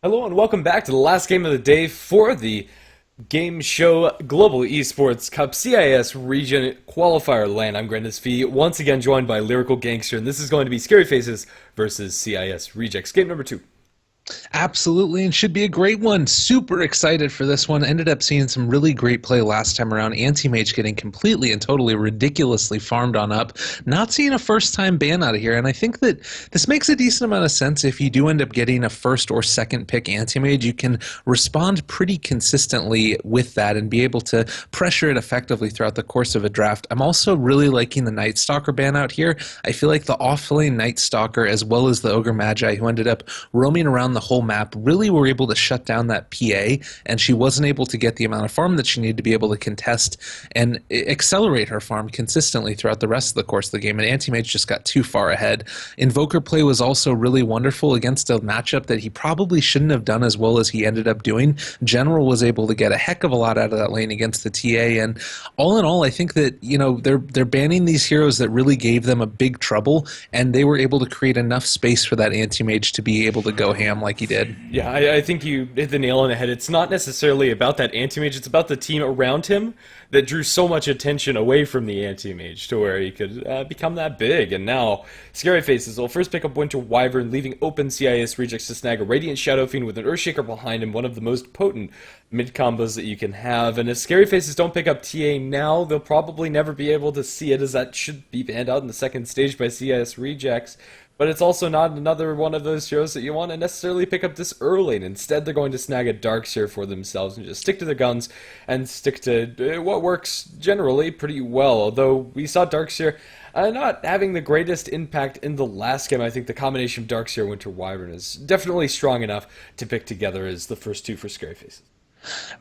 Hello and welcome back to the last game of the day for the GameShow Global Esports Cup CIS Region Qualifier LAN. I'm Grandis V, once again joined by Lyrical Gangster, and this is going to be Scary Faces versus CIS Rejects. Game number 2. Absolutely, and should be a great one. Super excited for this one. Ended up seeing some really great play last time around. Anti-Mage getting completely and totally ridiculously farmed on up. Not seeing a first-time ban out of here, and I think that this makes a decent amount of sense. If you do end up getting a first or second pick Anti-Mage, you can respond pretty consistently with that and be able to pressure it effectively throughout the course of a draft. I'm also really liking the Night Stalker ban out here. I feel like the off-lane Night Stalker as well as the Ogre Magi, who ended up roaming around the whole map, really were able to shut down that PA, and she wasn't able to get the amount of farm that she needed to be able to contest and accelerate her farm consistently throughout the rest of the course of the game, and Anti-Mage just got too far ahead. Invoker play was also really wonderful against a matchup that he probably shouldn't have done as well as he ended up doing. General was able to get a heck of a lot out of that lane against the TA, and all in all, I think that, you know, they're banning these heroes that really gave them a big trouble, and they were able to create enough space for that Anti-Mage to be able to go ham like he did. Yeah, I think you hit the nail on the head. It's not necessarily about that Anti-Mage, it's about the team around him that drew so much attention away from the Anti-Mage to where he could become that big. And now, Scary Faces will first pick up Winter Wyvern, leaving open CIS Rejects to snag a Radiant Shadow Fiend with an Earthshaker behind him, one of the most potent mid-combos that you can have. And if Scary Faces don't pick up TA now, they'll probably never be able to see it, as that should be banned out in the second stage by CIS Rejects. But it's also not another one of those heroes that you want to necessarily pick up this early. And instead, they're going to snag a Darkseer for themselves and just stick to their guns and stick to what works generally pretty well. Although we saw Darkseer not having the greatest impact in the last game, I think the combination of Darkseer and Winter Wyvern is definitely strong enough to pick together as the first two for Scary Faces.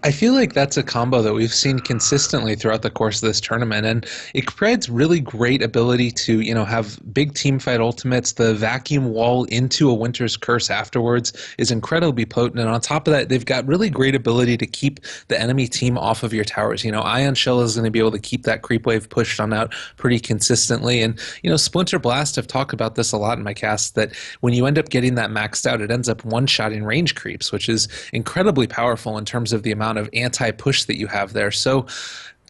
I feel like that's a combo that we've seen consistently throughout the course of this tournament, and it provides really great ability to, you know, have big team fight ultimates. The vacuum wall into a Winter's Curse afterwards is incredibly potent, and on top of that, they've got really great ability to keep the enemy team off of your towers. You know, Ion Shell is going to be able to keep that creep wave pushed on out pretty consistently, and, you know, Splinter Blast, I've talked about this a lot in my cast, that when you end up getting that maxed out, it ends up one-shotting range creeps, which is incredibly powerful in terms of the amount of anti-push that you have there. So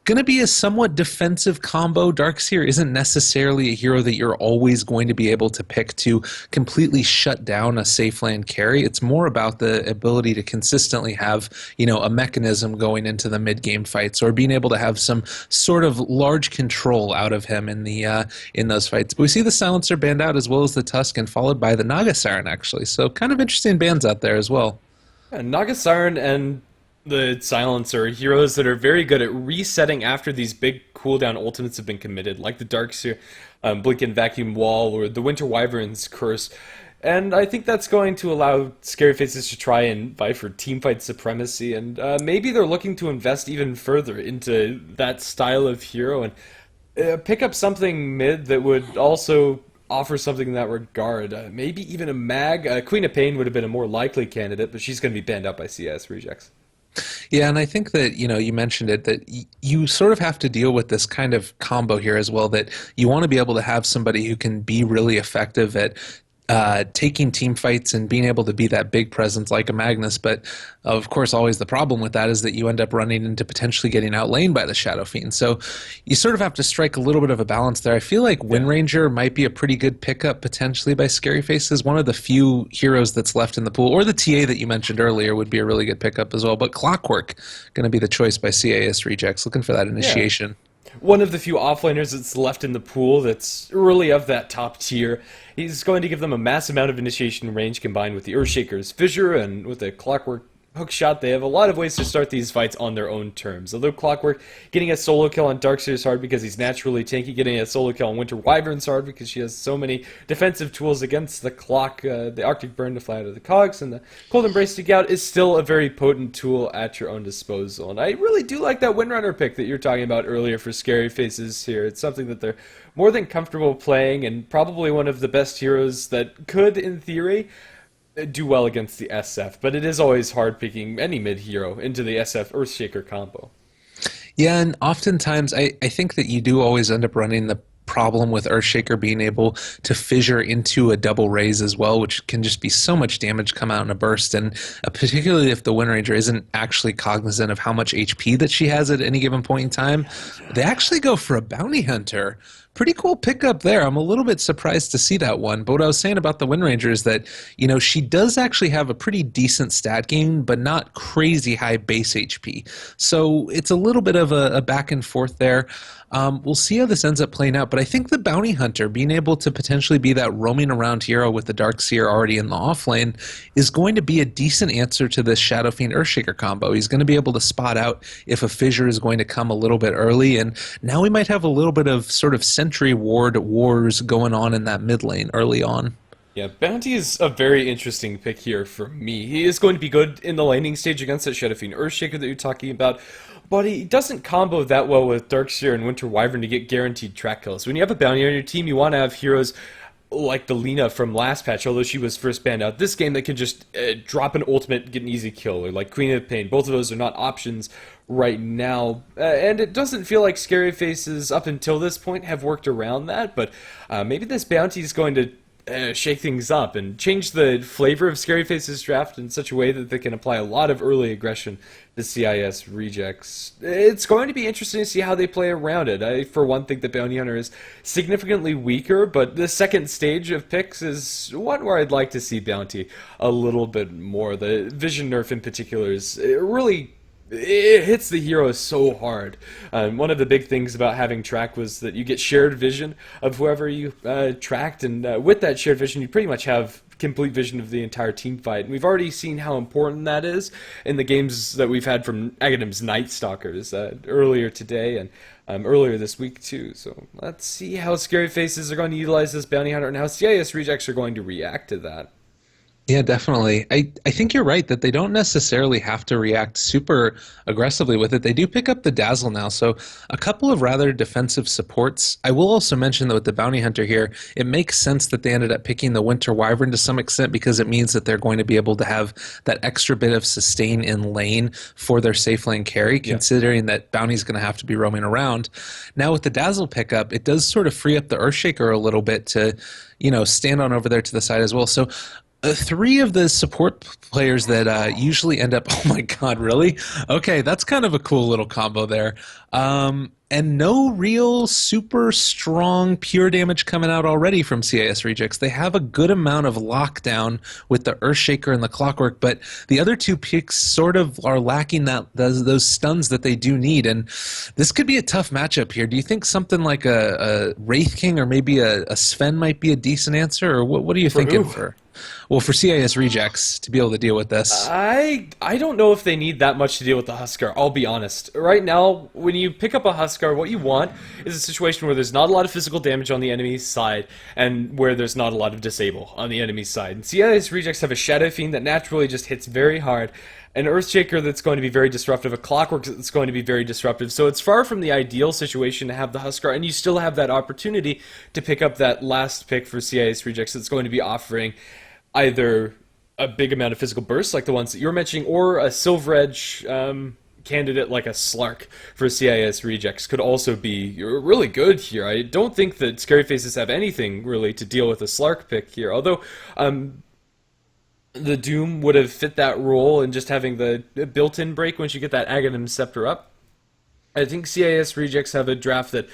going to be a somewhat defensive combo. Darkseer isn't necessarily a hero that you're always going to be able to pick to completely shut down a safe lane carry. It's more about the ability to consistently have, you know, a mechanism going into the mid-game fights, or being able to have some sort of large control out of him in the in those fights. But we see the Silencer banned out as well as the Tuscan, followed by the Naga Siren, actually. So kind of interesting bans out there as well. Yeah, Naga Siren and the Silencer, heroes that are very good at resetting after these big cooldown ultimates have been committed, like the Darkseer, Blinking Vacuum Wall, or the Winter Wyvern's Curse. And I think that's going to allow Scary Faces to try and fight for teamfight supremacy, and maybe they're looking to invest even further into that style of hero and pick up something mid that would also offer something in that regard. Maybe even a mag. Queen of Pain would have been a more likely candidate, but she's going to be banned out by CIS Rejects. Yeah, and I think that, you know, you mentioned it, that you sort of have to deal with this kind of combo here as well, that you want to be able to have somebody who can be really effective at taking team fights and being able to be that big presence like a Magnus. But of course, always the problem with that is that you end up running into potentially getting outlaned by the Shadow Fiend. So you sort of have to strike a little bit of a balance there. I feel like Wind Ranger might be a pretty good pickup potentially by Scary Faces. One of the few heroes that's left in the pool, or the TA that you mentioned earlier would be a really good pickup as well. But Clockwork going to be the choice by CIS Rejects, looking for that initiation. Yeah. One of the few offlaners that's left in the pool that's really of that top tier. He's going to give them a massive amount of initiation range combined with the Earthshaker's Fissure and with the Clockwork hookshot. They have a lot of ways to start these fights on their own terms. Although Clockwork getting a solo kill on Darkseer is hard because he's naturally tanky, getting a solo kill on Winter Wyvern's hard because she has so many defensive tools against the clock, the Arctic Burn to fly out of the cogs, and the Cold Embrace to get out is still a very potent tool at your own disposal. And I really do like that Windrunner pick that you're talking about earlier for Scary Faces here. It's something that they're more than comfortable playing, and probably one of the best heroes that could, in theory, do well against the SF, but it is always hard picking any mid hero into the SF Earthshaker combo. Yeah, and oftentimes I think that you do always end up running the problem with Earthshaker being able to fissure into a double raise as well, which can just be so much damage come out in a burst. And particularly if the Wind Ranger isn't actually cognizant of how much HP that she has at any given point in time, they actually go for a Bounty Hunter. Pretty cool pickup there. I'm a little bit surprised to see that one. But what I was saying about the Wind Ranger is that, she does actually have a pretty decent stat gain, but not crazy high base HP. So it's a little bit of a back and forth there. We'll see how this ends up playing out, but I think the Bounty Hunter, being able to potentially be that roaming around hero with the Darkseer already in the off lane, is going to be a decent answer to this Shadow Fiend Earthshaker combo. He's going to be able to spot out if a fissure is going to come a little bit early, and now we might have a little bit of sort of Sentry Ward wars going on in that mid lane early on. Yeah, Bounty is a very interesting pick here for me. He is going to be good in the laning stage against that Shadow Fiend Earthshaker that you're talking about, but he doesn't combo that well with Darkseer and Winter Wyvern to get guaranteed track kills. When you have a Bounty on your team, you want to have heroes like the Lina from last patch, although she was first banned out this game, that can just drop an ultimate, get an easy kill, or like Queen of Pain. Both of those are not options right now, and it doesn't feel like Scary Faces up until this point have worked around that, but maybe this Bounty is going to shake things up and change the flavor of Scary Faces draft in such a way that they can apply a lot of early aggression to CIS rejects. It's going to be interesting to see how they play around it. I, for one, think that Bounty Hunter is significantly weaker, but the second stage of picks is one where I'd like to see Bounty a little bit more. The Vision nerf in particular is really... it hits the hero so hard. One of the big things about having track was that you get shared vision of whoever you tracked, and with that shared vision, you pretty much have complete vision of the entire team fight. And we've already seen how important that is in the games that we've had from Agadam's Night Stalkers earlier today and earlier this week too. So let's see how Scary Faces are going to utilize this Bounty Hunter and how CIS rejects are going to react to that. Yeah, definitely. I think you're right that they don't necessarily have to react super aggressively with it. They do pick up the Dazzle now, so a couple of rather defensive supports. I will also mention that with the Bounty Hunter here, it makes sense that they ended up picking the Winter Wyvern to some extent because it means that they're going to be able to have that extra bit of sustain in lane for their safe lane carry, considering that Bounty's going to have to be roaming around. Now with the Dazzle pickup, it does sort of free up the Earthshaker a little bit to, stand on over there to the side as well. So three of the support players that usually end up... Oh my god, really? Okay, that's kind of a cool little combo there. And no real super strong pure damage coming out already from CIS Rejects. They have a good amount of lockdown with the Earthshaker and the Clockwork, but the other two picks sort of are lacking those stuns that they do need, and this could be a tough matchup here. Do you think something like a Wraith King or maybe a Sven might be a decent answer, or what are you thinking for... Well, for CIS Rejects to be able to deal with this? I don't know if they need that much to deal with the Huskar, I'll be honest. Right now, when you pick up a Huskar, what you want is a situation where there's not a lot of physical damage on the enemy's side, and where there's not a lot of disable on the enemy's side. And CIS Rejects have a Shadow Fiend that naturally just hits very hard, an Earthshaker that's going to be very disruptive, a Clockwork that's going to be very disruptive. So it's far from the ideal situation to have the Huskar, and you still have that opportunity to pick up that last pick for CIS Rejects that's going to be offering either a big amount of physical bursts like the ones that you're mentioning, or a Silver Edge candidate like a Slark for CIS Rejects could also be really good here. I don't think that Scary Faces have anything really to deal with a Slark pick here, although the Doom would have fit that role in just having the built-in break once you get that Aghanim Scepter up. I think CIS Rejects have a draft that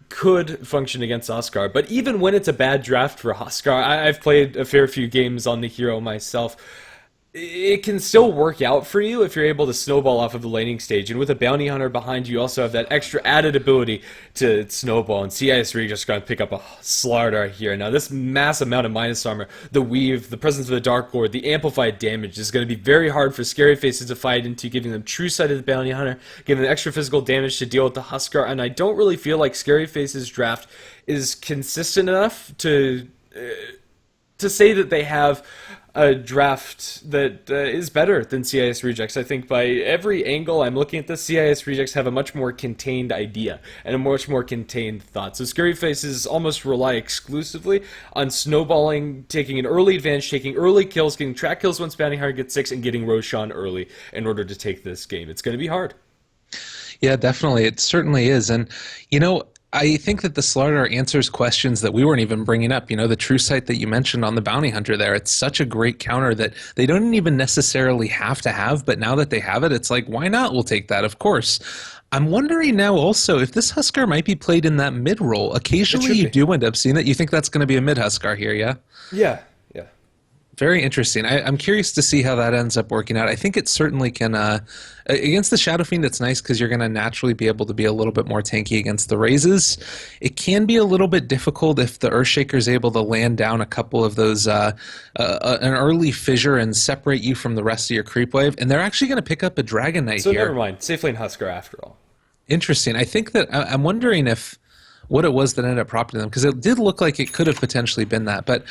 could function against Huskar, but even when it's a bad draft for Huskar, I've played a fair few games on the hero myself, it can still work out for you if you're able to snowball off of the laning stage. And with a Bounty Hunter behind you, you also have that extra added ability to snowball. And CIS Re just going to pick up a Slardar here. Now, this mass amount of minus armor, the weave, the presence of the Dark Lord, the amplified damage is going to be very hard for Scary Faces to fight into, giving them true sight of the Bounty Hunter, giving them extra physical damage to deal with the Huskar. And I don't really feel like Scary Faces draft is consistent enough to say that they have a draft that is better than CIS Rejects. I think by every angle I'm looking at this, CIS Rejects have a much more contained idea and a much more contained thought. So Scary Faces almost rely exclusively on snowballing, taking an early advantage, taking early kills, getting track kills once Bounty Hunter gets 6, and getting Roshan early in order to take this game. It's going to be hard. Yeah, definitely. It certainly is. And, I think that the Slardar answers questions that we weren't even bringing up. You know, the true sight that you mentioned on the bounty hunter there. It's such a great counter that they don't even necessarily have to have, but now that they have it, it's like, why not? We'll take that, of course. I'm wondering now also if this Huskar might be played in that mid role. It Occasionally should you be. do end up seeing that. You think that's going to be a mid Huskar here, yeah? Yeah, yeah. Very interesting. I'm curious to see how that ends up working out. I think it certainly can. Against the Shadow Fiend, it's nice because you're going to naturally be able to be a little bit more tanky against the raises. It can be a little bit difficult if the Earthshaker is able to land down a couple of those, an early fissure and separate you from the rest of your creep wave. And they're actually going to pick up a Dragon Knight So here. never mind. Safe lane Husker after all. Interesting. I think that I'm wondering if what it was that ended up propping them because it did look like it could have potentially been that. But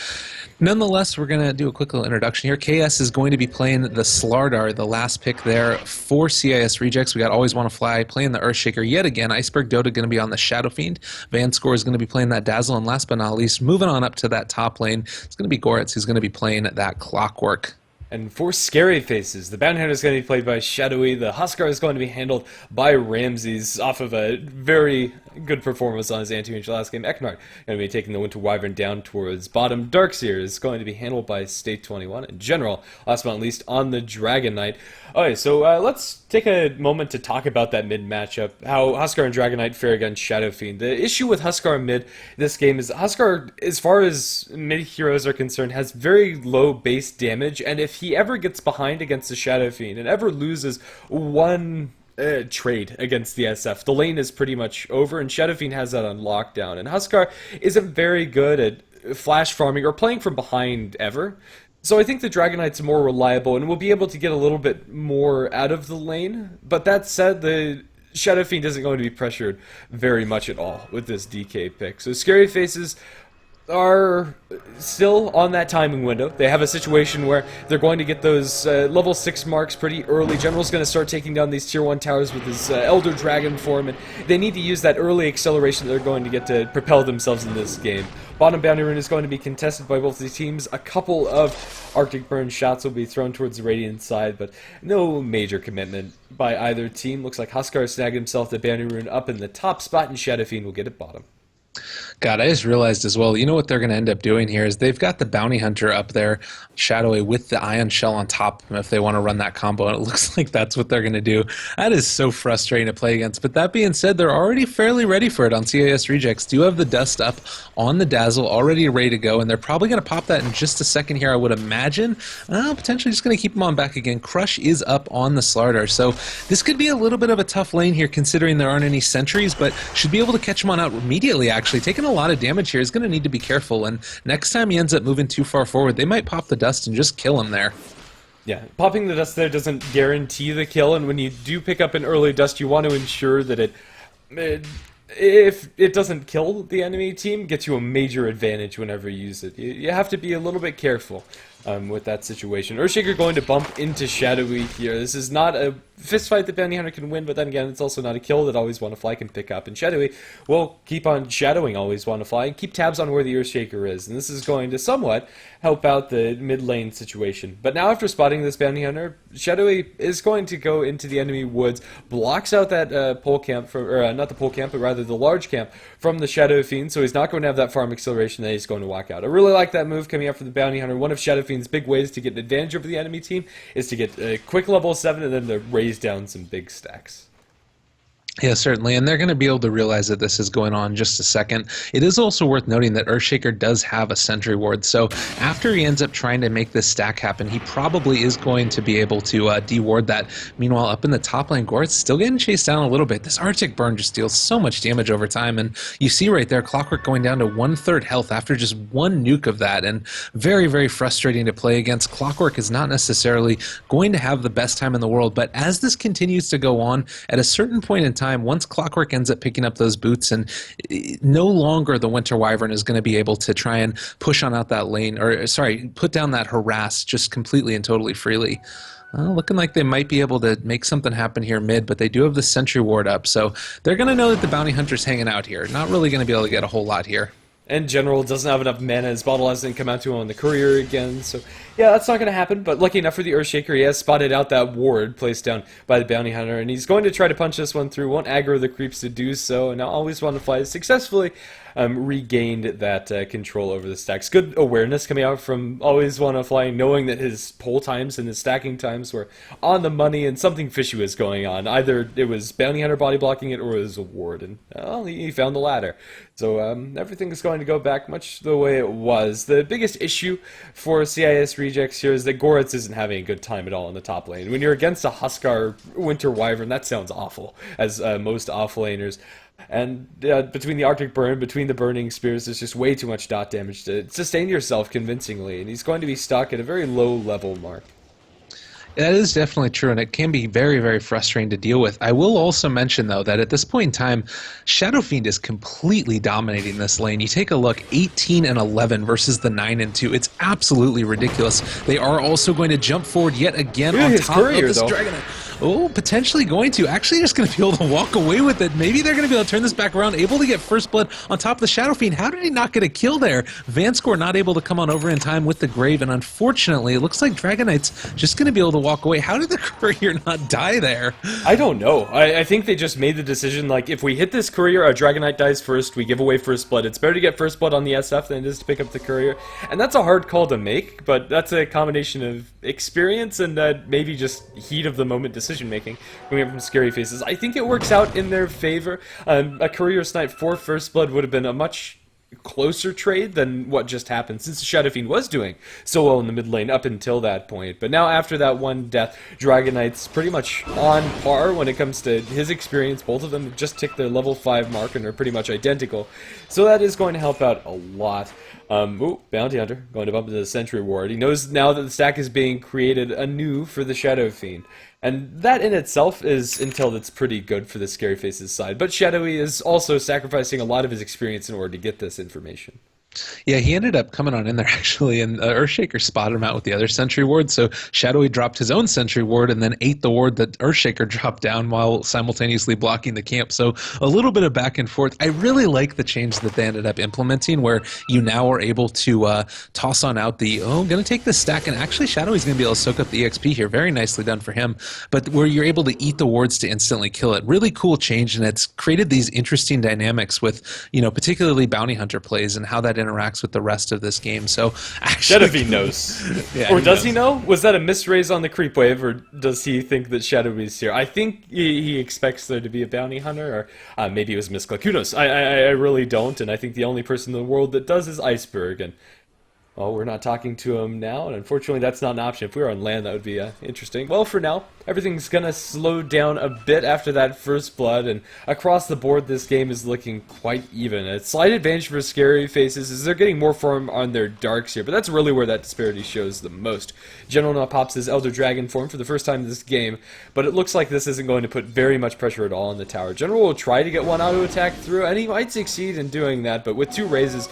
nonetheless, we're going to do a quick little introduction here. KS is going to be playing the Slardar, the last pick there for CIS Rejects. We got Always Want to Fly playing the Earthshaker yet again. Iceberg Dota going to be on the Shadow Fiend. Van Score is going to be playing that Dazzle. And last but not least, moving on up to that top lane, it's going to be Goretz who's going to be playing that Clockwork. And for Scary Faces, the Bounty Hunter is going to be played by Shadowy. The Huskar is going to be handled by Ramses off of a very good performance on his anti-mage last game. Eknar going to be taking the Winter Wyvern down towards bottom. Darkseer is going to be handled by State 21. In general, last but not least, on the Dragon Knight. Okay, so let's take a moment to talk about that mid matchup, how Huskar and Dragon Knight fare against Shadow Fiend. The issue with Huskar mid this game is Huskar, as far as mid heroes are concerned, has very low base damage, and if he ever gets behind against the Shadow Fiend and ever loses one trade against the SF, the lane is pretty much over, and Shadow Fiend has that on lockdown. And Huskar isn't very good at flash farming or playing from behind ever. So I think the Dragon Knight's more reliable and will be able to get a little bit more out of the lane. But that said, the Shadow Fiend isn't going to be pressured very much at all with this DK pick. So Scary Faces are still on that timing window. They have a situation where they're going to get those level 6 marks pretty early. General's going to start taking down these tier 1 towers with his Elder Dragon form, and they need to use that early acceleration they're going to get to propel themselves in this game. Bottom bounty rune is going to be contested by both these teams. A couple of Arctic Burn shots will be thrown towards the Radiant side, but no major commitment by either team. Looks like Huskar snagged himself the bounty rune up in the top spot, and Shadow Fiend will get it bottom. God, I just realized as well, you know what they're going to end up doing here is they've got the Bounty Hunter up there, Shadowy, with the Ion Shell on top of them if they want to run that combo, and it looks like that's what they're going to do. That is so frustrating to play against, but that being said, they're already fairly ready for it on CIS Rejects. Do have the Dust up on the Dazzle, already ready to go, and they're probably going to pop that in just a second here, I would imagine. Potentially just going to keep them on back again. Crush is up on the Slardar, so this could be a little bit of a tough lane here considering there aren't any sentries, but should be able to catch him on out immediately, actually. Taking a lot of damage here is going to need to be careful, and next time he ends up moving too far forward, they might pop the Dust and just kill him there. Yeah, popping the Dust there doesn't guarantee the kill, and when you do pick up an early Dust, you want to ensure that if it doesn't kill the enemy team, gets you a major advantage whenever you use it. You have to be a little bit careful with that situation. Earthshaker going to bump into Shadowy here. This is not a fist fight that Bounty Hunter can win, but then again, it's also not a kill that Always Want to Fly can pick up. And Shadowy will keep on shadowing Always Want to Fly and keep tabs on where the Earthshaker is. And this is going to somewhat help out the mid lane situation. But now after spotting this Bounty Hunter, Shadowy is going to go into the enemy woods, blocks out that pole camp, or not the pole camp, but rather the large camp from the Shadow Fiend, so he's not going to have that farm acceleration that he's going to walk out. I really like that move coming up from the Bounty Hunter. One of Shadow Fiend's big ways to get an advantage over the enemy team is to get a quick level 7 and then to raise down some big stacks. Yeah, certainly, and they're going to be able to realize that this is going on in just a second. It is also worth noting that Earthshaker does have a sentry ward, so after he ends up trying to make this stack happen, he probably is going to be able to de-ward that. Meanwhile, up in the top lane, Goret's still getting chased down a little bit. This Arctic Burn just deals so much damage over time, and you see right there, Clockwork going down to 1/3 health after just one nuke of that, and very, very frustrating to play against. Clockwork is not necessarily going to have the best time in the world, but as this continues to go on, at a certain point in time, once Clockwork ends up picking up those boots, and no longer the Winter Wyvern is going to be able to try and push on out that lane, or sorry, put down that harass just completely and totally freely. Looking like they might be able to make something happen here mid, but they do have the sentry ward up, so they're going to know that the Bounty Hunter's hanging out here. Not really going to be able to get a whole lot here. And General doesn't have enough mana. His bottle hasn't come out to him on the courier again. So, yeah, that's not going to happen. But lucky enough for the Earthshaker, he has spotted out that ward placed down by the Bounty Hunter. And he's going to try to punch this one through. Won't aggro the creeps to do so. And now Always Want to Fly successfully regained that control over the stacks. Good awareness coming out from Always Want to Fly, knowing that his pull times and his stacking times were on the money and something fishy was going on. Either it was Bounty Hunter body blocking it or it was a ward. And, well, he found the latter. So everything is going to go back much the way it was. The biggest issue for CIS Rejects here is that Goretz isn't having a good time at all in the top lane. When you're against a Huskar Winter Wyvern, that sounds awful, as most off-laners. And between the Arctic Burn, between the Burning Spears, there's just way too much dot damage to sustain yourself convincingly. And he's going to be stuck at a very low level mark. That is definitely true, and it can be very, very frustrating to deal with. I will also mention, though, that at this point in time, Shadow Fiend is completely dominating this lane. You take a look, 18 and 11 versus the 9 and 2. It's absolutely ridiculous. They are also going to jump forward yet again on top of this Dragonite. Oh, potentially going to. Actually just going to be able to walk away with it. Maybe they're going to be able to turn this back around, able to get first blood on top of the Shadow Fiend. How did he not get a kill there? Vanscore not able to come on over in time with the Grave, and unfortunately, it looks like Dragonite's just going to be able to walk away. How did the Courier not die there? I don't know. I think they just made the decision, like, if we hit this Courier, our Dragonite dies first, we give away first blood. It's better to get first blood on the SF than it is to pick up the Courier. And that's a hard call to make, but that's a combination of experience and maybe just heat of the moment decision making coming up from Scary Faces. I think it works out in their favor. A Courier Snipe for first blood would have been a much closer trade than what just happened, since Shadow Fiend was doing so well in the mid lane up until that point. But now after that one death, Dragonite's pretty much on par when it comes to his experience. Both of them have just ticked their level 5 mark and are pretty much identical. So that is going to help out a lot. Ooh, Bounty Hunter going to bump into the Sentry Ward. He knows now that the stack is being created anew for the Shadow Fiend. And that in itself is intel that's pretty good for the Scary Faces side. But Shadowy is also sacrificing a lot of his experience in order to get this information. Yeah, he ended up coming on in there, actually, and Earthshaker spotted him out with the other Sentry Ward, so Shadowy dropped his own Sentry Ward and then ate the ward that Earthshaker dropped down while simultaneously blocking the camp. So a little bit of back and forth. I really like the change that they ended up implementing, where you now are able to toss on out the, I'm going to take this stack, and actually Shadowy's going to be able to soak up the EXP here. Very nicely done for him. But where you're able to eat the wards to instantly kill it. Really cool change, and it's created these interesting dynamics with, you know, particularly Bounty Hunter plays and how that interacts with the rest of this game. So actually, Shadowy knows. Yeah, or does he know? Was that a misraise on the creep wave, or does he think that Shadowy's here? I think he expects there to be a Bounty Hunter, or maybe it was a misclick. Who knows? I really don't, and I think the only person in the world that does is Iceberg, and well, we're not talking to him now, and unfortunately that's not an option. If we were on land, that would be interesting. Well, for now, everything's going to slow down a bit after that first blood, and across the board this game is looking quite even. A slight advantage for Scary Faces is they're getting more form on their darks here, but that's really where that disparity shows the most. General now pops his Elder Dragon form for the first time in this game, but it looks like this isn't going to put very much pressure at all on the tower. General will try to get one auto attack through, and he might succeed in doing that, but with 2 raises,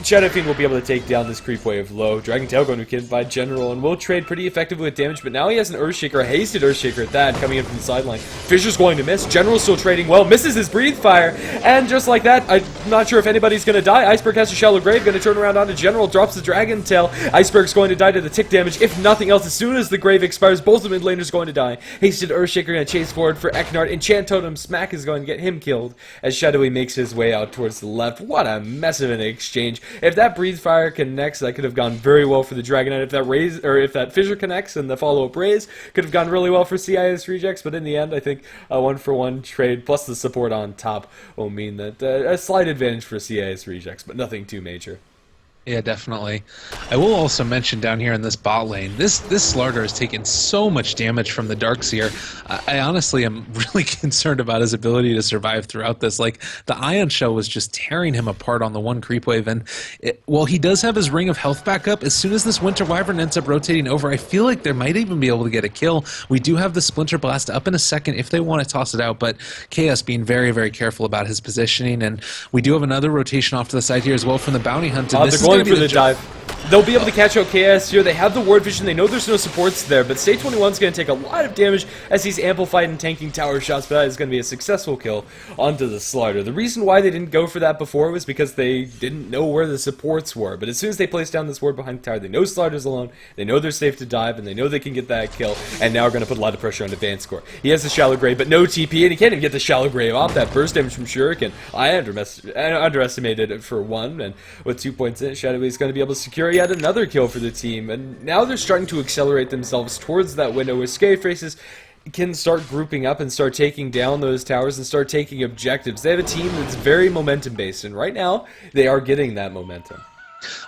Shadow Fiend will be able to take down this creep wave low. Dragon Tail going to be killed by General and will trade pretty effectively with damage, but now he has an Earthshaker, a hasted Earthshaker at that, coming in from the sideline. Fisher's going to miss. General's still trading well, misses his Breathe Fire, and just like that, I'm not sure if anybody's going to die. Iceberg has a Shallow Grave, going to turn around onto General, drops the Dragon Tail. Iceberg's going to die to the tick damage, if nothing else. As soon as the Grave expires, both the mid laners going to die. Hasted Earthshaker going to chase forward for Eknard. Enchant Totem Smack is going to get him killed as Shadowy makes his way out towards the left. What a mess of an exchange. If that Breathe Fire connects, that could have gone very well for the Dragonite. If that raise, or if that Fissure connects and the follow-up raise, could have gone really well for CIS Rejects, but in the end, I think a 1-for-1 trade plus the support on top will mean that a slight advantage for CIS Rejects, but nothing too major. Yeah, definitely. I will also mention down here in this bot lane, this Slardar has taken so much damage from the Darkseer. I honestly am really concerned about his ability to survive throughout this. Like, the Ion Shell was just tearing him apart on the one creep wave, and while he does have his Ring of Health back up, as soon as this Winter Wyvern ends up rotating over, I feel like there might even be able to get a kill. We do have the Splinter Blast up in a second if they want to toss it out, but Chaos being very, very careful about his positioning, and we do have another rotation off to the side here as well from the Bounty Hunt. And this is going for the dive. They'll be able to catch out KS here. They have the ward vision. They know there's no supports there, but Stay 21's going to take a lot of damage as he's amplified and tanking tower shots, but that is going to be a successful kill onto the Slider. The reason why they didn't go for that before was because they didn't know where the supports were, but as soon as they place down this ward behind the tower, they know Slider's alone, they know they're safe to dive, and they know they can get that kill, and now are going to put a lot of pressure on advanced score. He has the shallow grave, but no TP, and he can't even get the shallow grave off. That burst damage from Shuriken, I underestimated it for one, and with 2 points in, Shadowy is going to be able to secure yet another kill for the team, and now they're starting to accelerate themselves towards that window where Scary Faces can start grouping up and start taking down those towers and start taking objectives. They have a team that's very momentum based, and right now they are getting that momentum.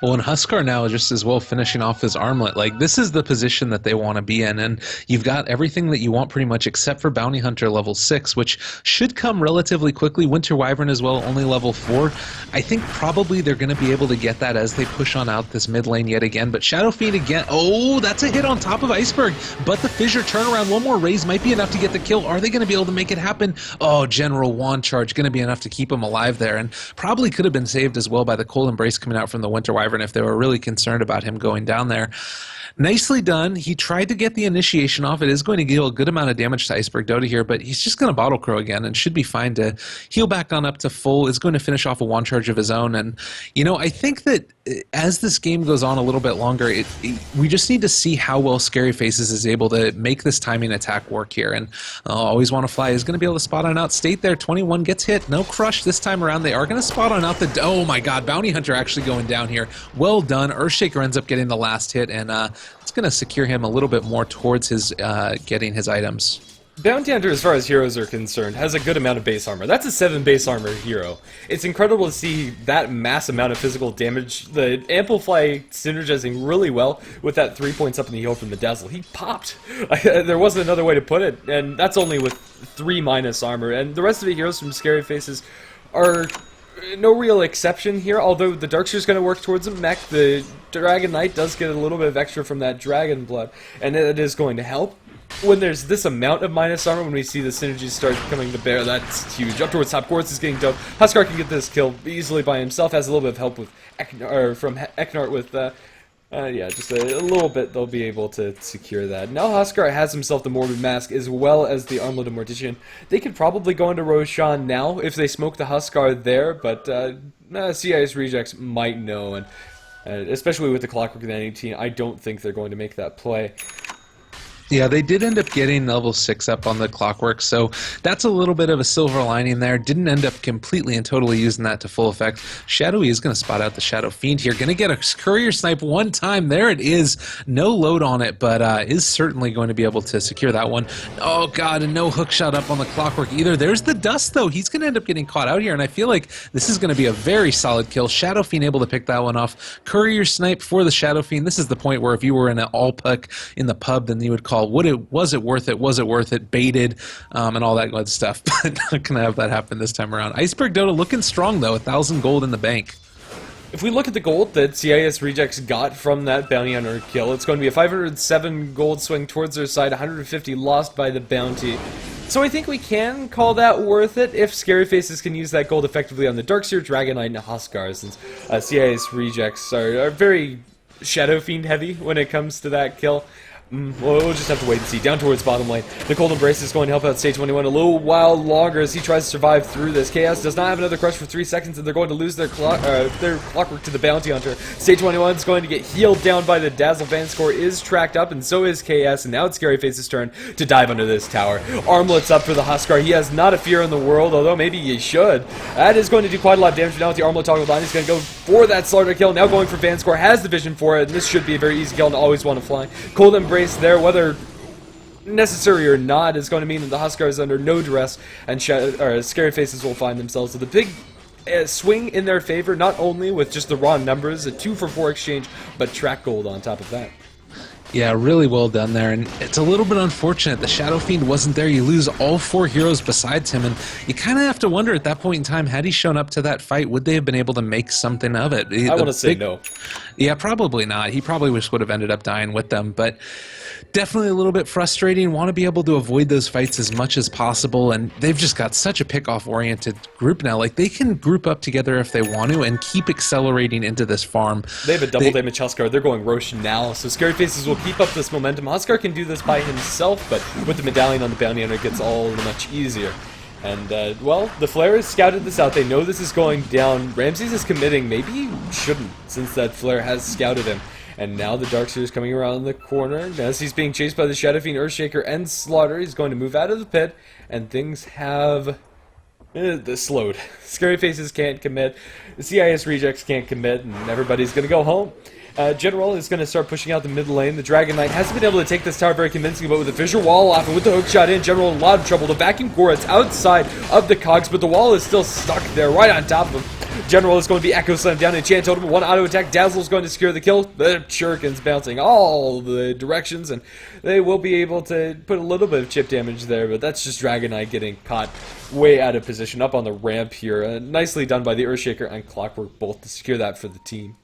Well, and Huskar now just as well finishing off his armlet. Like, this is the position that they want to be in, and you've got everything that you want pretty much except for Bounty Hunter level 6, which should come relatively quickly. Winter Wyvern as well, only level 4. I think probably they're going to be able to get that as they push on out this mid lane yet again, but Shadow Fiend again. Oh, that's a hit on top of Iceberg, but the Fissure turnaround, one more raise might be enough to get the kill. Are they going to be able to make it happen? Oh, General Wand Charge going to be enough to keep him alive there, and probably could have been saved as well by the Cold Embrace coming out from the Winter Wyvern if they were really concerned about him going down there. Nicely done. He tried to get the initiation off. It is going to deal a good amount of damage to Iceberg Dota here, but he's just going to Bottle Crow again and should be fine to heal back on up to full. Is going to finish off a one charge of his own. And, you know, I think that as this game goes on a little bit longer, we just need to see how well Scary Faces is able to make this timing attack work here. And Always Want to Fly is going to be able to spot on out. State there, 21 gets hit. No crush this time around. They are going to spot on out the... Oh my god, Bounty Hunter actually going down here. Well done. Earthshaker ends up getting the last hit, and it's going to secure him a little bit more towards his getting his items. Bounty Hunter, as far as heroes are concerned, has a good amount of base armor. That's a 7 base armor hero. It's incredible to see that mass amount of physical damage. The Amplify synergizing really well with that 3 points up in the heal from the Dazzle. He popped. There wasn't another way to put it, and that's only with 3 minus armor. And the rest of the heroes from Scary Faces are no real exception here, although the Darkshear's going to work towards him. Mech, the Dragon Knight, does get a little bit of extra from that Dragon Blood, and it is going to help. When there's this amount of minus armor, when we see the synergies start coming to bear, that's huge. Up towards top, Quartz is getting dope. Huskar can get this kill easily by himself, has a little bit of help with from Eknart with, yeah, just a little bit they'll be able to secure that. Now Huskar has himself the Morbid Mask as well as the Armlet of Mortician. They could probably go into Roshan now if they smoke the Huskar there, but CIS Rejects might know, and especially with the Clockwork and the 18, I don't think they're going to make that play. Yeah, they did end up getting level 6 up on the Clockwork, so that's a little bit of a silver lining there. Didn't end up completely and totally using that to full effect. Shadowy is going to spot out the Shadow Fiend here. Going to get a Courier Snipe one time. There it is. No load on it, but is certainly going to be able to secure that one. Oh, God, and no hook shot up on the Clockwork either. There's the Dust, though. He's going to end up getting caught out here, and I feel like this is going to be a very solid kill. Shadow Fiend able to pick that one off. Courier Snipe for the Shadow Fiend. This is the point where if you were in an all-puck in the pub, then you would call, was it worth it? Was it worth it? Baited, and all that good stuff. But not gonna have that happen this time around. Iceberg Dota looking strong though, 1,000 gold in the bank. If we look at the gold that CIS Rejects got from that Bounty Hunter kill, it's going to be a 507 gold swing towards their side, 150 lost by the bounty. So I think we can call that worth it if Scary Faces can use that gold effectively on the Darkseer, Dragon Knight, and Huskar, since CIS Rejects are very Shadow Fiend heavy when it comes to that kill. Well, we'll just have to wait and see. Down towards bottom lane. The Cold Embrace is going to help out State 21 a little while longer as he tries to survive through this. Chaos does not have another crush for 3 seconds, and they're going to lose their Clockwork to the Bounty Hunter. State 21 is going to get healed down by the Dazzle. Van Score is tracked up, and so is KS, and now it's Scary Face's turn to dive under this tower. Armlet's up for the Huskar. He has not a fear in the world, although maybe he should. That is going to do quite a lot of damage. Now with the Armlet toggled on, he's going to go for that Slaughter kill. Now going for Van Score, has the vision for it, and this should be a very easy kill, and Always Want to Fly. Cold Embrace there, whether necessary or not, is going to mean that the Huskar is under no duress, and Scary Faces will find themselves with a big swing in their favor, not only with just the raw numbers, a 2-for-4 exchange, but track gold on top of that. Yeah, really well done there, and it's a little bit unfortunate. The Shadow Fiend wasn't there. You lose all 4 heroes besides him, and you kind of have to wonder at that point in time, had he shown up to that fight, would they have been able to make something of it? I want to say no. Yeah, probably not. He probably just would have ended up dying with them, but definitely a little bit frustrating. Want to be able to avoid those fights as much as possible, and they've just got such a pick-off-oriented group now. Like, they can group up together if they want to and keep accelerating into this farm. They have a double damage Huskar. They're going Roshan now, so Scary Faces will keep up this momentum. Huskar can do this by himself, but with the medallion on the bounty hunter, it gets all much easier. And, well, the Flare has scouted this out. They know this is going down. Ramses is committing. Maybe he shouldn't, since that Flare has scouted him. And now the Darkseer is coming around the corner. As he's being chased by the Shadow Fiend, Earthshaker, and Slaughter, he's going to move out of the pit, and things have slowed. Scary Faces can't commit, the CIS rejects can't commit, and everybody's going to go home. General is going to start pushing out the mid lane. The Dragon Knight hasn't been able to take this tower very convincingly, but with the Fissure Wall off and with the hook shot in, General in a lot of trouble. The vacuum Goret's outside of the cogs, but the wall is still stuck there right on top of him. General is going to be Echo Slam down, Enchant Totem, 1 auto attack. Dazzle is going to secure the kill. The Shuriken's bouncing all the directions, and they will be able to put a little bit of chip damage there, but that's just Dragon Knight getting caught way out of position up on the ramp here. Nicely done by the Earthshaker and Clockwork both to secure that for the team.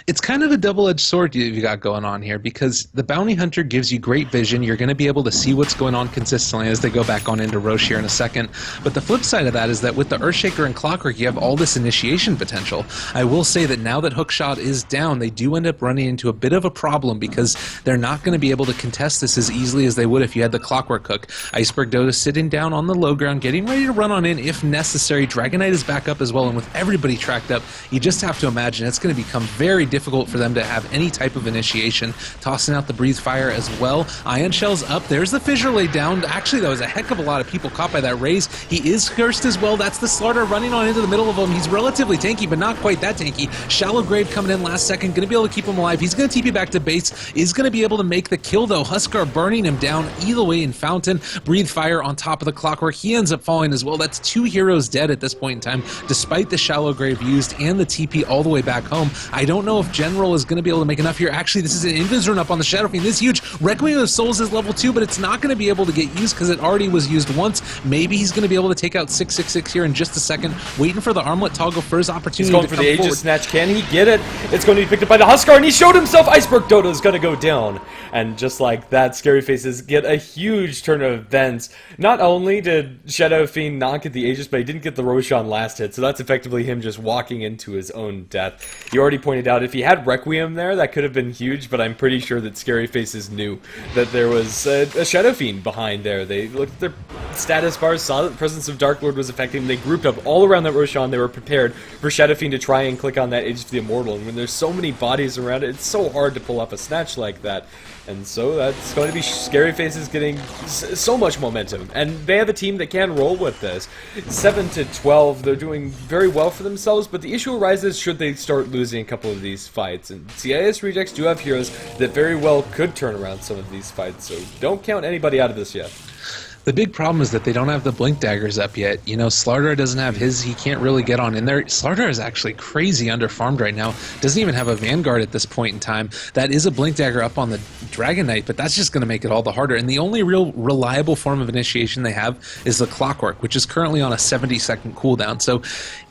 It's kind of a double-edged sword you got going on here, because the Bounty Hunter gives you great vision. You're going to be able to see what's going on consistently as they go back on into Roche here in a second. But the flip side of that is that with the Earthshaker and Clockwork, you have all this initiation potential. I will say that now that Hookshot is down, they do end up running into a bit of a problem, because they're not going to be able to contest this as easily as they would if you had the Clockwork hook. Iceberg Dota sitting down on the low ground, getting ready to run on in if necessary. Dragon Knight is back up as well, and with everybody tracked up, you just have to imagine it's going to become very difficult for them to have any type of initiation. Tossing out the Breathe Fire as well. Ion Shell's up. There's the Fissure laid down. Actually, that was a heck of a lot of people caught by that raise. He is cursed as well. That's the Slaughter running on into the middle of him. He's relatively tanky, but not quite that tanky. Shallow Grave coming in last second. Going to be able to keep him alive. He's going to TP back to base. Is going to be able to make the kill, though. Huskar burning him down either way in Fountain. Breathe Fire on top of the Clockwork. He ends up falling as well. That's 2 heroes dead at this point in time, despite the Shallow Grave used and the TP all the way back home. I don't know if General is going to be able to make enough here. Actually, this is an Invis run up on the Shadow Fiend. This is huge. Requiem of Souls is level 2, but it's not going to be able to get used because it already was used once. Maybe he's going to be able to take out 666 here in just a second. Waiting for the armlet toggle for his opportunity. He's going for the Aegis Snatch. Can he get it? It's going to be picked up by the Huskar, and he showed himself. Iceberg Dota is going to go down. And just like that, Scary Faces get a huge turn of events. Not only did Shadow Fiend not get the Aegis, but he didn't get the Roshan last hit, so that's effectively him just walking into his own death. You already pointed out, if he had Requiem there, that could have been huge, but I'm pretty sure that Scary Faces knew that there was a Shadow Fiend behind there. They looked at their status bars, saw that the presence of Dark Lord was affecting them. They grouped up all around that Roshan. They were prepared for Shadow Fiend to try and click on that Aegis of the Immortal, and when there's so many bodies around it, it's so hard to pull off a snatch like that. And so that's going to be Scary Faces getting so much momentum, and they have a team that can roll with this. 7-12, they're doing very well for themselves, but the issue arises should they start losing a couple of these fights. And CIS rejects do have heroes that very well could turn around some of these fights, so don't count anybody out of this yet. The big problem is that they don't have the Blink Daggers up yet. You know, Slaughter doesn't have his. He can't really get on in there. Slaughter is actually crazy underfarmed right now. Doesn't even have a Vanguard at this point in time. That is a Blink Dagger up on the Dragon Knight, but that's just going to make it all the harder. And the only real reliable form of initiation they have is the Clockwork, which is currently on a 70-second cooldown. So,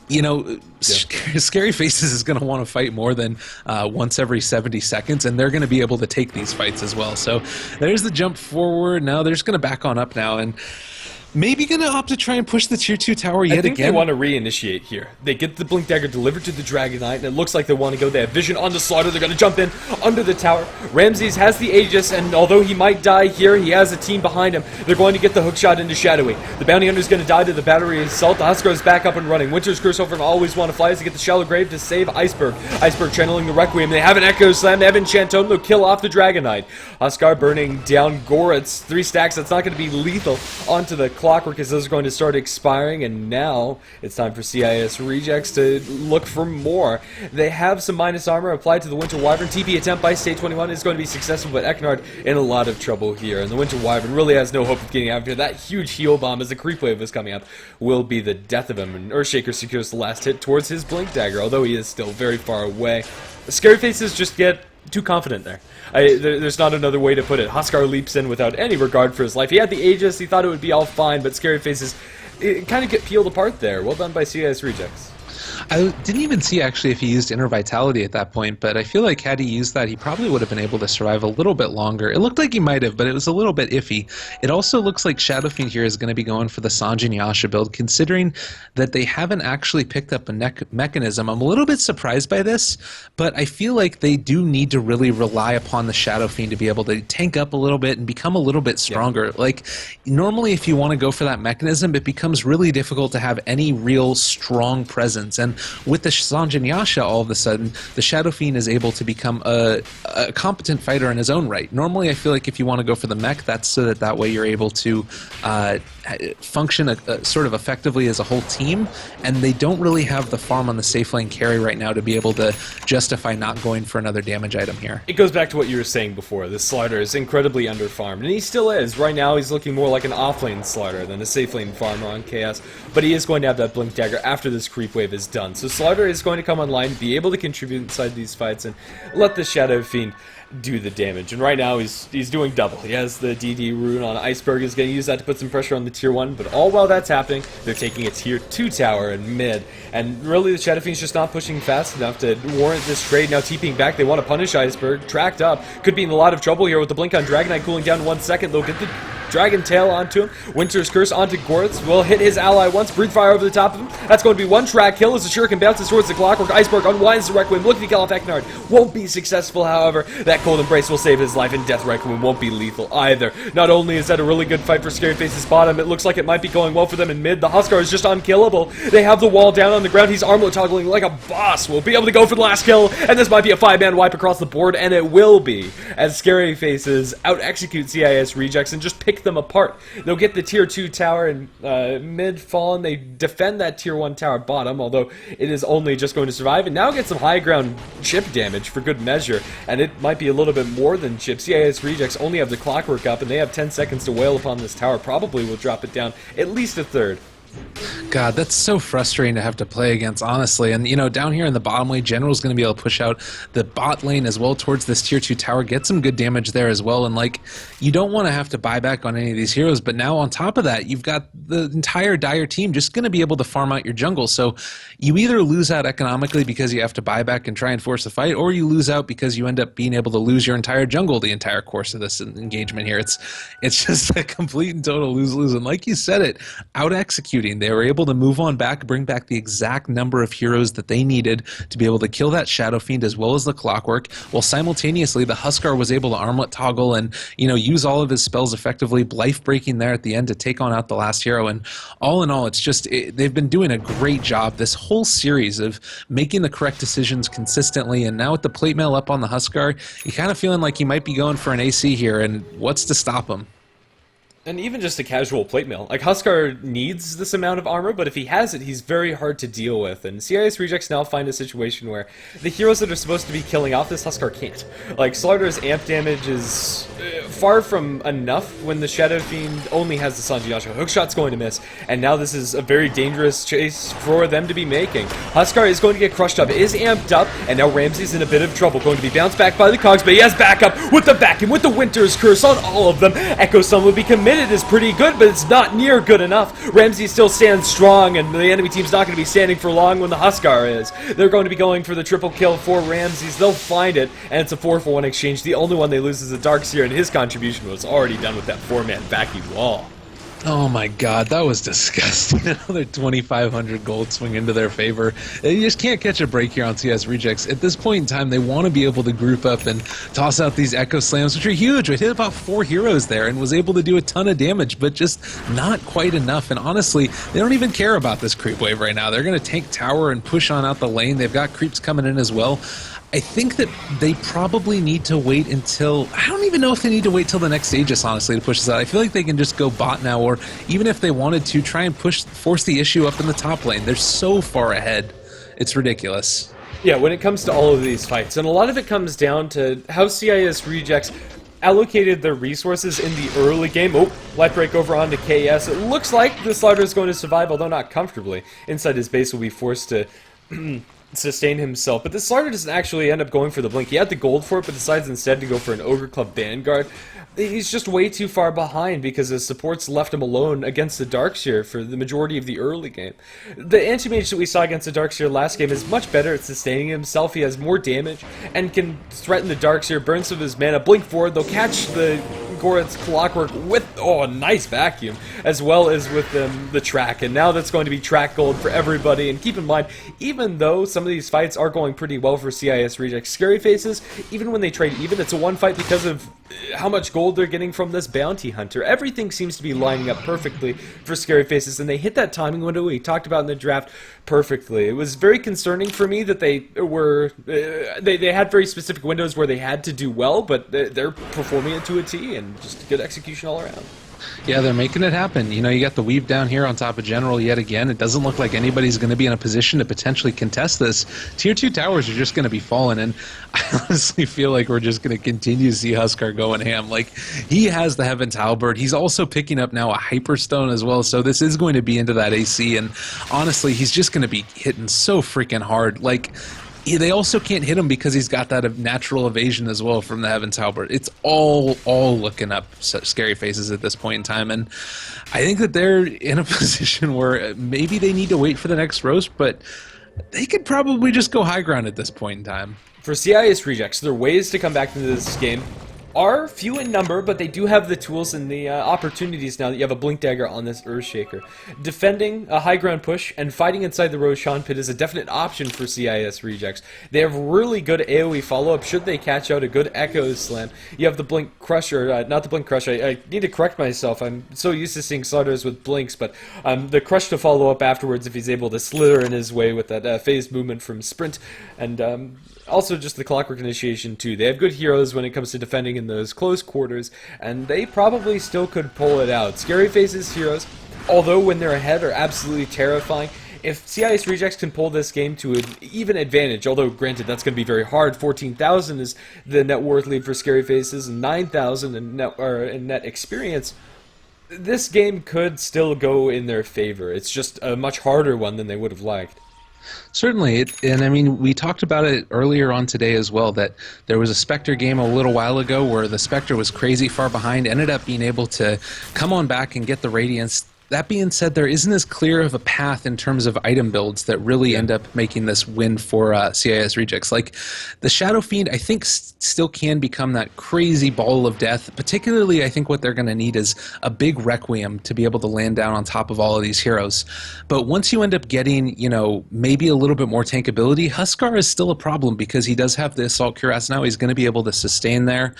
you know, Scary Faces is going to want to fight more than once every 70 seconds, and they're going to be able to take these fights as well. So there's the jump forward. Now they're just going to back on up now, and maybe going to opt to try and push the tier 2 tower yet again. I think they want to reinitiate here. They get the Blink Dagger delivered to the Dragon Knight, and it looks like they want to go. They have vision on the Slaughter. They're going to jump in under the tower. Ramses has the Aegis, and although he might die here, he has a team behind him. They're going to get the hook shot into Shadowy. The Bounty Hunter is going to die to the battery assault. The Huskar is back up and running. Winter's Curse over and always want to fly as they get the Shallow Grave to save Iceberg. Iceberg channeling the Requiem. They have an Echo Slam. They have Enchant Totem. They'll kill off the Dragon Knight. Huskar burning down Goret's 3 stacks. That's not going to be lethal onto the Clockwork, as those are going to start expiring, and now it's time for CIS rejects to look for more. They have some minus armor applied to the Winter Wyvern. TP attempt by State 21 is going to be successful, but Eknard in a lot of trouble here, and the Winter Wyvern really has no hope of getting out of here. That huge heal bomb as the creep wave is coming up will be the death of him, and Earthshaker secures the last hit towards his Blink Dagger, although he is still very far away. The Scary Faces just get too confident there. There's not another way to put it. Huskar leaps in without any regard for his life. He had the Aegis, he thought it would be all fine, but Scary Faces kind of get peeled apart there. Well done by CIS Rejects. I didn't even see actually if he used Inner Vitality at that point, but I feel like had he used that, he probably would have been able to survive a little bit longer. It looked like he might have, but it was a little bit iffy. It also looks like Shadow Fiend here is going to be going for the Sanjin Yasha build, considering that they haven't actually picked up a mechanism. I'm a little bit surprised by this, but I feel like they do need to really rely upon the Shadow Fiend to be able to tank up a little bit and become a little bit stronger. Yeah. Like, normally if you want to go for that mechanism, it becomes really difficult to have any real strong presence. And with the Sanjin Yasha, all of a sudden, the Shadow Fiend is able to become a competent fighter in his own right. Normally, I feel like if you want to go for the mech, that's so that way you're able to function sort of effectively as a whole team, and they don't really have the farm on the safe lane carry right now to be able to justify not going for another damage item here. It goes back to what you were saying before. This Slider is incredibly underfarmed, and he still is. Right now, he's looking more like an off-lane Slider than a safe-lane farmer on Chaos, but he is going to have that Blink Dagger after this creep wave is done. So Slider is going to come online, be able to contribute inside these fights, and let the Shadow Fiend do the damage. And right now he's doing double. He has the DD rune on Iceberg, is going to use that to put some pressure on the tier 1, but all while that's happening, they're taking a tier 2 tower in mid, and really the Shadow Fiend's just not pushing fast enough to warrant this trade. Now TPing back, they want to punish Iceberg, tracked up, could be in a lot of trouble here with the blink on Dragonite cooling down in 1 second. They'll get the Dragon Tail onto him, Winter's Curse onto Goritz, will hit his ally once, Breathe Fire over the top of him. That's going to be one track kill as the Shuriken bounces towards the Clockwork. Iceberg unwinds the Requiem, looking to kill off Eknard, won't be successful. However, that Cold Embrace will save his life, and Death Requiem won't be lethal either. Not only is that a really good fight for Scary Face's bottom, it looks like it might be going well for them in mid. The Huskar is just unkillable. They have the wall down on the ground. He's armlet toggling like a boss. Will be able to go for the last kill, and this might be a 5-man wipe across the board, and it will be, as Scary Faces out-execute CIS Rejects and just pick them apart. They'll get the tier 2 tower in mid fallen. They defend that tier 1 tower bottom, although it is only just going to survive, and now get some high ground chip damage for good measure, and it might be a little bit more than chip. CIS Rejects only have the Clockwork up, and they have 10 seconds to wail upon this tower. Probably will drop it down at least a third. God, that's so frustrating to have to play against, honestly. And, you know, down here in the bottom lane, General's going to be able to push out the bot lane as well towards this tier 2 tower, get some good damage there as well. And, like, you don't want to have to buy back on any of these heroes, but now on top of that, you've got the entire Dire team just going to be able to farm out your jungle. So you either lose out economically because you have to buy back and try and force a fight, or you lose out because you end up being able to lose your entire jungle the entire course of this engagement here. It's just a complete and total lose-lose. And like you said it, out-executing. They were able to move on back, bring back the exact number of heroes that they needed to be able to kill that Shadow Fiend as well as the Clockwork, while simultaneously the Huskar was able to armlet toggle and, you know, use all of his spells effectively, life breaking there at the end to take on out the last hero. And all in all, it's just, they've been doing a great job this whole series of making the correct decisions consistently, and now with the plate mail up on the Huskar, you're kind of feeling like you might be going for an AC here, and what's to stop him? And even just a casual plate mail. Like, Huskar needs this amount of armor, but if he has it, he's very hard to deal with. And CIS Rejects now find a situation where the heroes that are supposed to be killing off this Huskar can't. Like, Slider's amp damage is far from enough when the Shadow Fiend only has the Sanji Yasha. Hookshot's going to miss, and now this is a very dangerous chase for them to be making. Huskar is going to get crushed up, is amped up, and now Ramsey's in a bit of trouble. Going to be bounced back by the Cogs, but he has backup with the vacuum, with the Winter's Curse on all of them. Echo Sun would be committed. Is pretty good, but it's not near good enough. Ramsey still stands strong, and the enemy team's not going to be standing for long when the Huskar is. They're going to be going for the triple kill for Ramses. They'll find it, and it's a 4-for-1 exchange. The only one they lose is the Darkseer, and his contribution was already done with that 4-man vacuum wall. Oh my god, that was disgusting. Another 2,500 gold swing into their favor. You just can't catch a break here on CS Rejects. At this point in time, they want to be able to group up and toss out these Echo Slams, which are huge. It hit about 4 heroes there and was able to do a ton of damage, but just not quite enough. And honestly, they don't even care about this creep wave right now. They're going to tank tower and push on out the lane. They've got creeps coming in as well. I think that they probably need to wait until, I don't even know if they need to wait till the next Aegis, honestly, to push this out. I feel like they can just go bot now, or even if they wanted to, try and force the issue up in the top lane. They're so far ahead. It's ridiculous. Yeah, when it comes to all of these fights, and a lot of it comes down to how CIS Rejects allocated their resources in the early game. Oh, light break over onto KS. It looks like the Slider is going to survive, although not comfortably. Inside his base will be forced to sustain himself. But the Slider doesn't actually end up going for the blink. He had the gold for it, but decides instead to go for an Ogre Club Vanguard. He's just way too far behind because his supports left him alone against the Darkseer for the majority of the early game. The anti-mage that we saw against the Darkseer last game is much better at sustaining himself. He has more damage and can threaten the Darkseer, burn some of his mana, blink forward. They'll catch the Gorath's Clockwork with, a nice vacuum, as well as with the track. And now that's going to be track gold for everybody. And keep in mind, even though some of these fights are going pretty well for CIS Rejects, Scary Faces, even when they trade even, it's a one fight because of how much gold they're getting from this bounty hunter. Everything seems to be lining up perfectly for Scary Faces, and they hit that timing window we talked about in the draft perfectly. It was very concerning for me that they were they had very specific windows where they had to do well, but they're performing it to a T, and just good execution all around. Yeah, they're making it happen. You know, you got the weave down here on top of General yet again. It doesn't look like anybody's going to be in a position to potentially contest this. Tier 2 towers are just going to be falling, and I honestly feel like we're just going to continue to see Huskar going ham. Like, he has the Heaven's Halberd. He's also picking up now a Hyperstone as well, so this is going to be into that AC, and honestly, he's just going to be hitting so freaking hard. Like, they also can't hit him because he's got that natural evasion as well from the Heaven's Halberd. It's all looking up Scary Faces at this point in time, and I think that they're in a position where maybe they need to wait for the next roast, but they could probably just go high ground at this point in time. For CIS Rejects, their ways to come back into this game are few in number, but they do have the tools and the opportunities now that you have a Blink Dagger on this Earthshaker. Defending a high ground push and fighting inside the Roshan pit is a definite option for CIS Rejects. They have really good AoE follow-up should they catch out a good Echo Slam. You have the Blink Crusher, not the Blink Crush, I need to correct myself, I'm so used to seeing Sliders with Blinks, but the Crush to follow up afterwards if he's able to slither in his way with that phased movement from Sprint, and also just the Clockwork Initiation too. They have good heroes when it comes to defending in those close quarters, and they probably still could pull it out. Scary Faces heroes, although when they're ahead, are absolutely terrifying. If CIS Rejects can pull this game to an even advantage, although granted that's going to be very hard, 14,000 is the net worth lead for Scary Faces, and 9,000 in net experience, this game could still go in their favor. It's just a much harder one than they would have liked. Certainly, and I mean, we talked about it earlier on today as well, that there was a Spectre game a little while ago where the Spectre was crazy far behind, ended up being able to come on back and get the Radiance. That being said, there isn't as clear of a path in terms of item builds that really end up making this win for CIS Rejects. Like, the Shadow Fiend, I think, still can become that crazy ball of death. Particularly, I think what they're going to need is a big Requiem to be able to land down on top of all of these heroes. But once you end up getting, you know, maybe a little bit more tankability, Huskar is still a problem because he does have the Assault Cuirass now. He's going to be able to sustain there.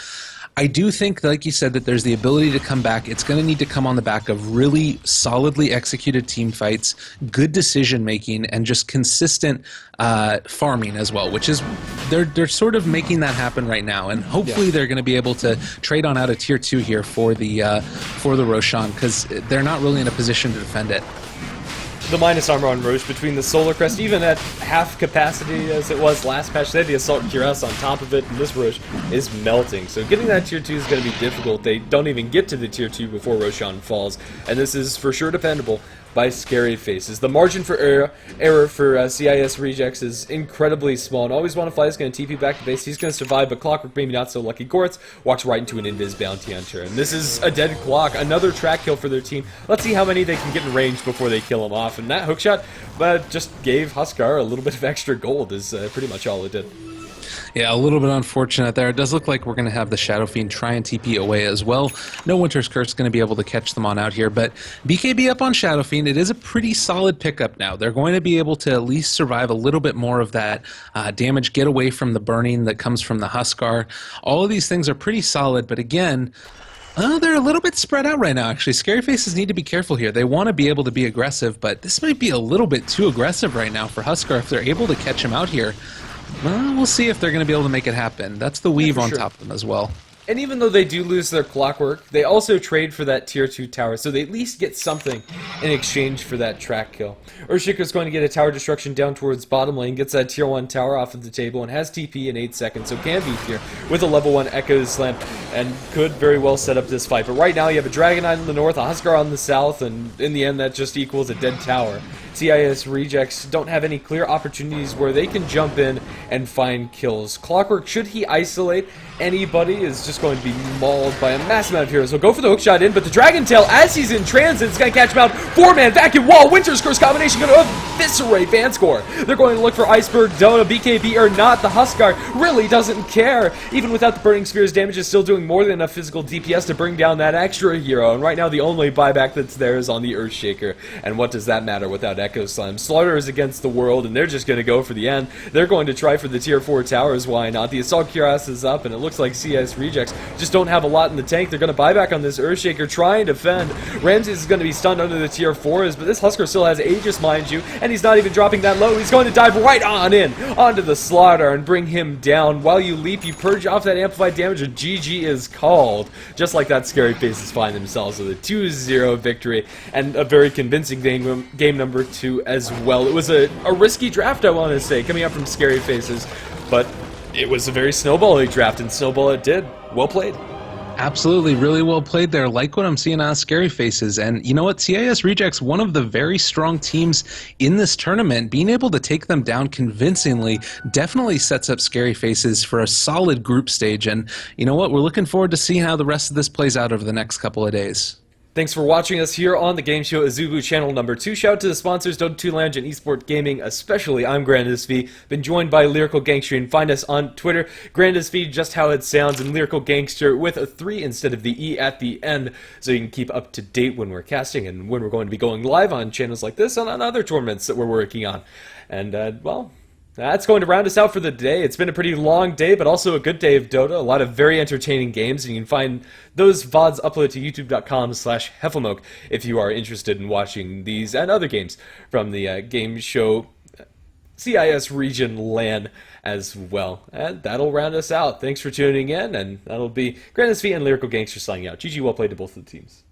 I do think, like you said, that there's the ability to come back. It's going to need to come on the back of really solidly executed team fights, good decision making, and just consistent farming as well. Which is they're sort of making that happen right now, and hopefully they're going to be able to trade on out of tier 2 here for the Roshan, because they're not really in a position to defend it. The minus armor on Roche between the Solar Crest, even at half capacity as it was last patch, they had the Assault Cuirass on top of it, and this Roche is melting. So getting that tier 2 is going to be difficult. They don't even get to the tier 2 before Roshan falls, and this is for sure defendable by Scary Faces. The margin for error for CIS Rejects is incredibly small, and Always Wanna Fly is going to TP back to base. He's going to survive, but Clockwork, maybe not so lucky. Gorath walks right into an Invis Bounty Hunter, and this is a dead clock. Another track kill for their team. Let's see how many they can get in range before they kill him off, and that hookshot just gave Huskar a little bit of extra gold is pretty much all it did. Yeah, a little bit unfortunate there. It does look like we're going to have the Shadow Fiend try and TP away as well. No Winter's Curse going to be able to catch them on out here, but BKB up on Shadow Fiend. It is a pretty solid pickup now. They're going to be able to at least survive a little bit more of that damage, get away from the burning that comes from the Huskar. All of these things are pretty solid, but again, they're a little bit spread out right now, actually. Scary Faces need to be careful here. They want to be able to be aggressive, but this might be a little bit too aggressive right now for Huskar if they're able to catch him out here. Well, we'll see if they're going to be able to make it happen. That's the weave on top of them as well. And even though they do lose their Clockwork, they also trade for that tier 2 tower, so they at least get something in exchange for that track kill. Earthshaker's going to get a tower destruction down towards bottom lane, gets that tier 1 tower off of the table, and has TP in 8 seconds, so can beat here with a level 1 Echo Slam, and could very well set up this fight. But right now you have a Dragonite in the north, a Huskar on the south, and in the end that just equals a dead tower. CIS Rejects don't have any clear opportunities where they can jump in and find kills. Clockwork, should he isolate anybody, is just going to be mauled by a massive amount of heroes. He'll go for the hookshot in, but the Dragon Tail, as he's in transit, is going to catch him out. 4-man vacuum wall, Winter's Curse combination going to eviscerate Vanscore. They're going to look for Iceberg, Dota, BKB or not. The Huskar really doesn't care. Even without the Burning Spear's damage, is still doing more than enough physical DPS to bring down that extra hero. And right now, the only buyback that's there is on the Earthshaker. And what does that matter without Echo Slam? Slaughter is against the world, and they're just going to go for the end. They're going to try for the tier 4 towers, why not? The Assault Cuirass is up, and it looks like CS Rejects just don't have a lot in the tank. They're going to buy back on this Earthshaker, try and defend. Ramses is going to be stunned under the tier 4s, but this Husker still has Aegis, mind you, and he's not even dropping that low. He's going to dive right on in onto the Slaughter and bring him down. While you leap, you purge off that amplified damage, and GG is called. Just like that, Scary Faces find themselves with a 2-0 victory, and a very convincing game number 2 as well. It was a risky draft, I want to say, coming up from Scary Faces, but it was a very snowbally draft, and snowball it did. Well played. Absolutely, really well played there. Like what I'm seeing out of Scary Faces. And you know what? CIS Rejects, one of the very strong teams in this tournament. Being able to take them down convincingly definitely sets up Scary Faces for a solid group stage. And you know what? We're looking forward to seeing how the rest of this plays out over the next couple of days. Thanks for watching us here on the Game Show Azubu channel number 2. Shout out to the sponsors, Dota 2 Lounge and Esport Gaming especially. I'm Grandis V. Been joined by Lyrical Gangster, and find us on Twitter. Grandis V, just how it sounds, and Lyrical Gangster with a 3 instead of the E at the end, so you can keep up to date when we're casting and when we're going to be going live on channels like this and on other tournaments that we're working on. And, well, that's going to round us out for the day. It's been a pretty long day, but also a good day of Dota. A lot of very entertaining games, and you can find those VODs uploaded to youtube.com/HeflaMoke if you are interested in watching these and other games from the Game Show CIS region LAN as well. And that'll round us out. Thanks for tuning in, and that'll be Grandis V and Lyrical Gangster signing out. GG, well played to both of the teams.